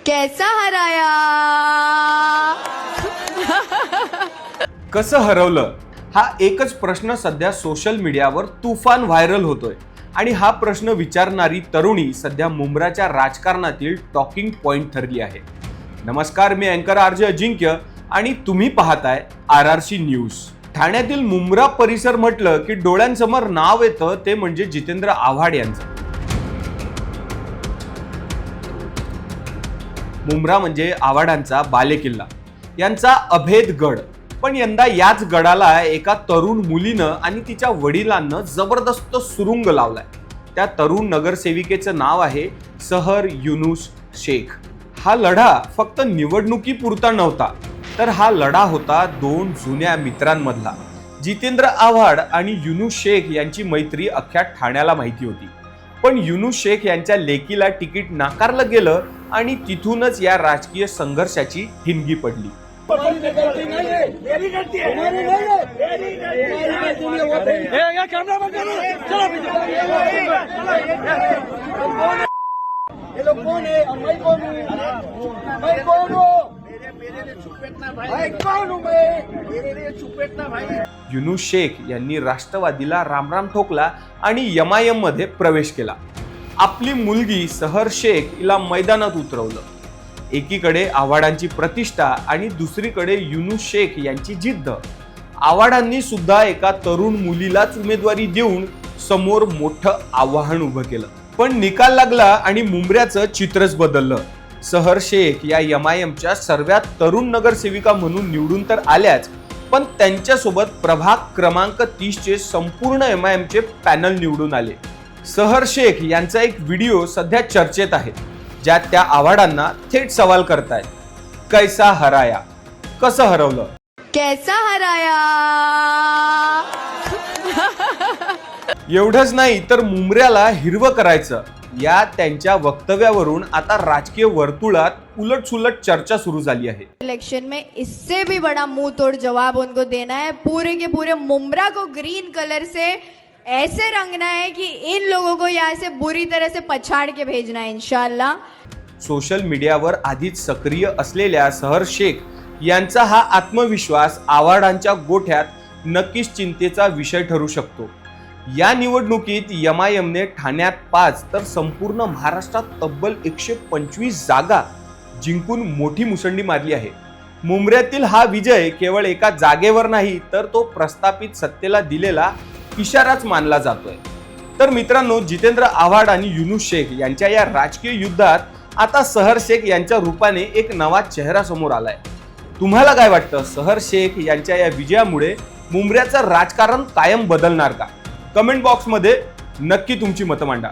कैसा हराया? कसं हरवलं हा एकच प्रश्न सध्या सोशल मीडियावर तुफान व्हायरल होतोय आणि हा प्रश्न विचारणारी तरुणी सध्या मुंब्राच्या राजकारणातील टॉकिंग पॉइंट ठरली आहे. नमस्कार, मी अँकर आरजे अजिंक्य आणि तुम्ही पाहताय RRC न्यूज. ठाण्यातील मुंब्रा परिसर म्हटलं की डोळ्यांसमोर नाव येतं ते म्हणजे जितेंद्र आव्हाड यांचं. मुंब्रा म्हणजे आव्हाडांचा बालेकिल्ला, यांचा अभेद गड. पण यंदा याच गडाला एका तरुण मुलीनं आणि तिच्या वडिलांना जबरदस्त सुरुंग लावलाय. त्या तरुण नगरसेविकेचं नाव आहे सहर युनुस शेख. हा लढा फक्त निवडणुकीपुरता नव्हता, तर हा लढा होता दोन जुन्या मित्रांमधला. जितेंद्र आव्हाड आणि युनुस शेख यांची मैत्री अख्ख्या ठाण्याला माहिती होती. पण युनुस शेख यांच्या लेकीला तिकीट नाकारलं गेलं आणि तिथूनच या राजकीय संघर्षाची ठिणगी पडली. युनुस शेख यांनी राष्ट्रवादीला रामराम ठोकला आणि MIM मध्ये प्रवेश केला. आपली मुलगी सहर शेख हिला मैदानात उतरवलं. एकीकडे आव्हाडांची प्रतिष्ठा आणि दुसरीकडे युनुस शेख यांची जिद्द. आव्हाडांनी सुद्धा एका तरुण मुलीलाच उमेदवारी देऊन समोर मोठं आव्हान उभं केलं. पण निकाल लागला आणि मुंब्र्याचं चित्रच बदललं. सहर शेख या MIMच्या सर्वात तरुण नगरसेविका म्हणून निवडून तर आल्याच, पण त्यांच्यासोबत प्रभाग क्रमांक 30 चे संपूर्ण MIMचे पॅनल निवडून आले. सहर शेख यांचा एक व्हिडिओ सध्या चर्चेत आहे, ज्यात त्या आव्हाडांना थेट सवाल करतायत, कैसा हराया? कसं हरवलं? कैसा हराया? एवढंच नाही तर मुंब्र्याला हिरवं करायचं, या त्यांच्या वक्तव्यावरून आता राजकीय वर्तुळात उलटसुलट चर्चा सुरू झाली आहे. इलेक्शन में इससे भी बड़ा मुंह तोड़ जवाब उनको देना है. पूरे के पूरे मुंब्रा को ग्रीन कलर से ऐसे रंगना है कि इन लोगों को यहाँ से बुरी तरह से पछाड़ के भेजना है इंशाल्लाह. सोशल मीडियावर आधीच सक्रिय असलेल्या सहर शेख यांचा हा आत्मविश्वास आव्हाडांच्या गोठ्यात नक्कीच चिंतेचा विषय ठरू शकतो. या निवडणुकीत MIMने ठाण्यात 5 तर संपूर्ण महाराष्ट्रात तब्बल 125 जागा जिंकून मोठी मुसंडी मारली आहे. मुंब्र्यातील हा विजय केवळ एका जागेवर नाही, तर तो प्रस्थापित सत्तेला दिलेला इशाराच मानला जातोय. तर मित्रांनो, जितेंद्र आव्हाड आणि युनुस शेख यांच्या या राजकीय युद्धात आता सहर शेख यांच्या रूपाने एक नवा चेहरा समोर आलाय. तुम्हाला काय वाटतं? सहर शेख यांच्या या विजयामुळे मुंब्र्याचं राजकारण कायम बदलणार का? कमेंट बॉक्समध्ये नक्की तुमची मतं मांडा.